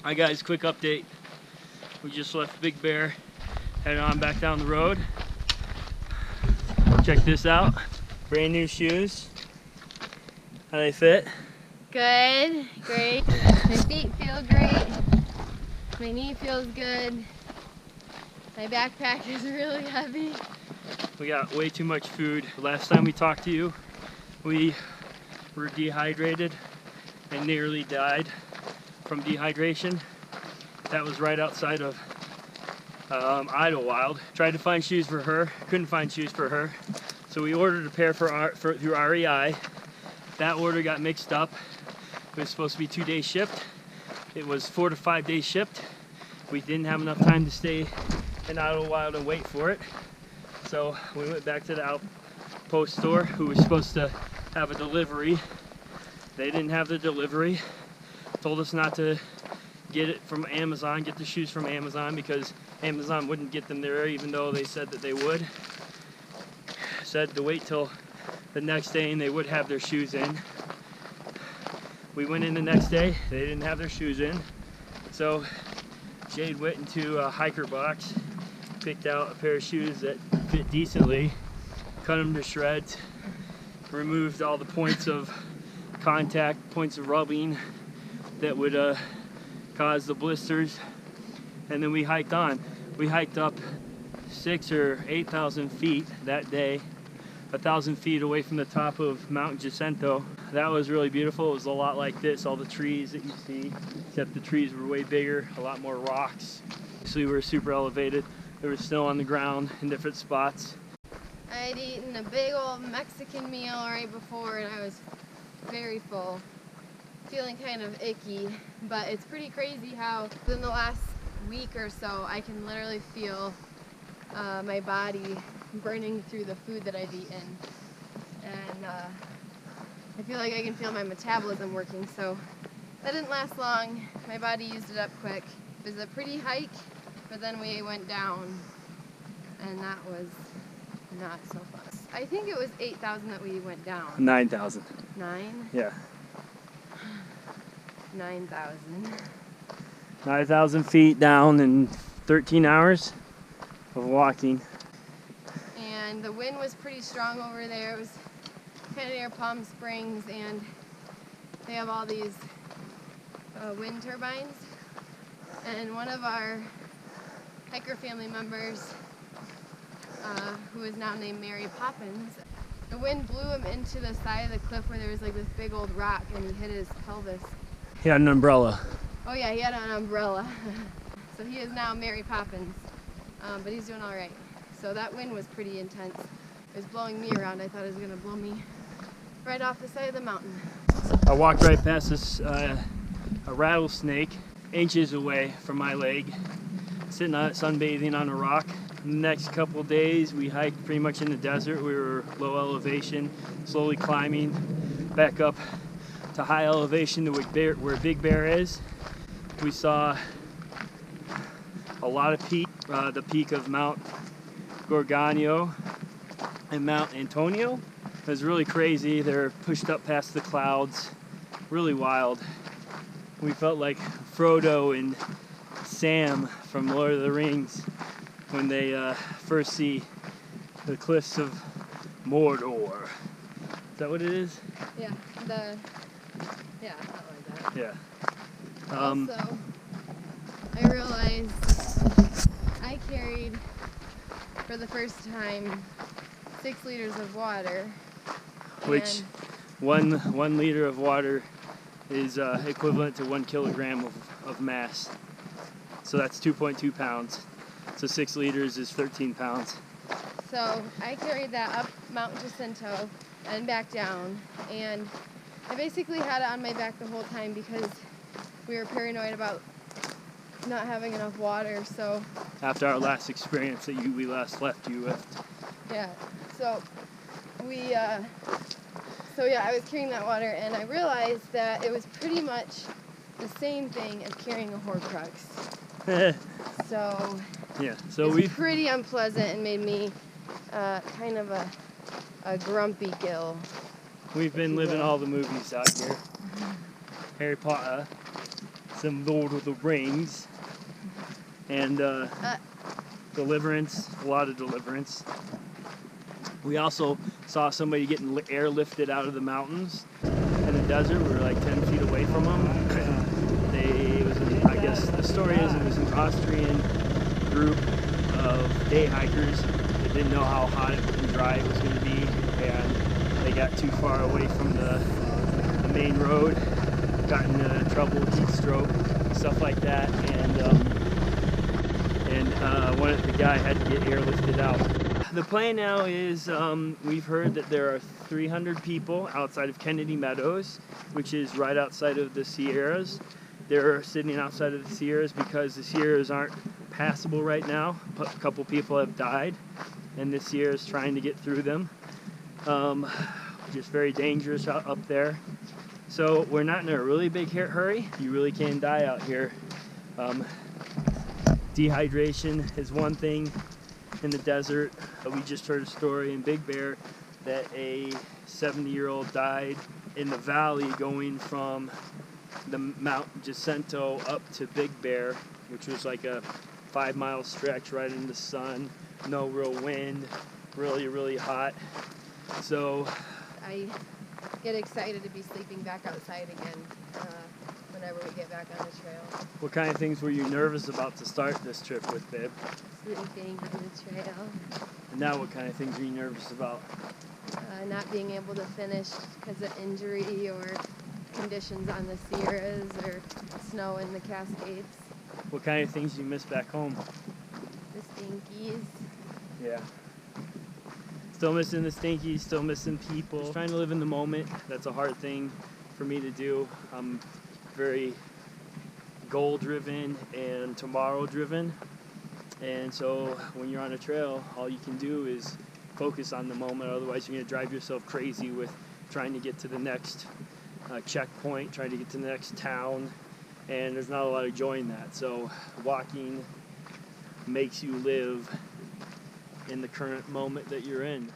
Hi guys, quick update. We just left Big Bear, heading on back down the road. Check this out. Brand new shoes. How they fit? Good, great. My feet feel great. My knee feels good. My backpack is really heavy. We got way too much food. Last time we talked to you, we were dehydrated and nearly died from dehydration. That was right outside of Idyllwild. Tried to find shoes for her, couldn't find shoes for her. So we ordered a pair through REI. That order got mixed up. It was supposed to be 2 days shipped. It was 4 to 5 days shipped. We didn't have enough time to stay in Idyllwild and wait for it. So we went back to the Outpost store, who was supposed to have a delivery. They didn't have the delivery. Told us not to get it from Amazon, get the shoes from Amazon, because Amazon wouldn't get them there even though they said that they would. Said to wait till the next day and they would have their shoes in. We went in the next day, they didn't have their shoes in. So Jade went into a hiker box, picked out a pair of shoes that fit decently, cut them to shreds, removed all the points of contact, points of rubbing that would cause the blisters, and then we hiked on. We hiked up 6,000 or 8,000 feet that day, 1,000 feet away from the top of Mount Jacinto. That was really beautiful. It was a lot like this, all the trees that you see, except the trees were way bigger, a lot more rocks. So we were super elevated. There was snow on the ground in different spots. I had eaten a big old Mexican meal right before and I was very full. Feeling kind of icky, but it's pretty crazy how within the last week or so I can literally feel my body burning through the food that I've eaten. And I feel like I can feel my metabolism working, so that didn't last long. My body used it up quick. It was a pretty hike, but then we went down, and that was not so fun. I think it was 8,000 that we went down. 9,000. 9? Yeah. 9,000. 9,000 feet down in 13 hours of walking. And the wind was pretty strong over there. It was kind of near Palm Springs, and they have all these wind turbines. And one of our hiker family members, who is now named Mary Poppins, the wind blew him into the side of the cliff where there was like this big old rock, and he hit his pelvis. He had an umbrella. Oh yeah, he had an umbrella. So he is now Mary Poppins, but he's doing all right. So that wind was pretty intense. It was blowing me around. I thought it was gonna blow me right off the side of the mountain. I walked right past this a rattlesnake, inches away from my leg, sitting out sunbathing on a rock. The next couple days we hiked pretty much in the desert. We were low elevation, slowly climbing back up to high elevation to where Big Bear is. We saw a lot of peak, the peak of Mount Gorgonio and Mount Antonio. It was really crazy. They're pushed up past the clouds, really wild. We felt like Frodo and Sam from Lord of the Rings when they first see the cliffs of Mordor. Is that what it is? Yeah, yeah, not like that. Yeah. Also, I realized I carried, for the first time, 6 liters of water. Which one liter of water is equivalent to 1 kilogram of mass. So that's 2.2 pounds. So 6 liters is 13 pounds. So I carried that up Mount Jacinto and back down, and I basically had it on my back the whole time because we were paranoid about not having enough water. So after our last experience that we last left you with. Yeah. So I was carrying that water, and I realized that it was pretty much the same thing as carrying a Horcrux. So yeah. So it was pretty unpleasant and made me kind of a grumpy gill. We've been living all the movies out here. Harry Potter. some Lord of the Rings, and deliverance, a lot of deliverance. We also saw somebody getting airlifted out of the mountains in the desert. We were like 10 feet away from them. I guess the story is it was an Austrian group of day hikers that didn't know how hot and dry it was going to be, and they got too far away from the main road, got into trouble, heat stroke, stuff like that, and the guy had to get airlifted out. The plan now is we've heard that there are 300 people outside of Kennedy Meadows, which is right outside of the Sierras. They're sitting outside of the Sierras because the Sierras aren't passable right now. A couple people have died, and the Sierras trying to get through them. Just very dangerous up there. So we're not in a really big hurry. You really can die out here. Dehydration is one thing in the desert. We just heard a story in Big Bear that a 70-year-old died in the valley going from the Mount Jacinto up to Big Bear, which was like a 5-mile stretch right in the sun, no real wind, really, really hot. So I get excited to be sleeping back outside again whenever we get back on the trail. What kind of things were you nervous about to start this trip with, babe? Sleeping on the trail. And now what kind of things are you nervous about? Not being able to finish because of injury or conditions on the Sierras or snow in the Cascades. What kind of things do you miss back home? The stinkies. Yeah. Still missing the stinkies, still missing people. Just trying to live in the moment. That's a hard thing for me to do. I'm very goal-driven and tomorrow-driven. And so when you're on a trail, all you can do is focus on the moment. Otherwise, you're going to drive yourself crazy with trying to get to the next checkpoint, trying to get to the next town. And there's not a lot of joy in that. So walking makes you live in the current moment that you're in.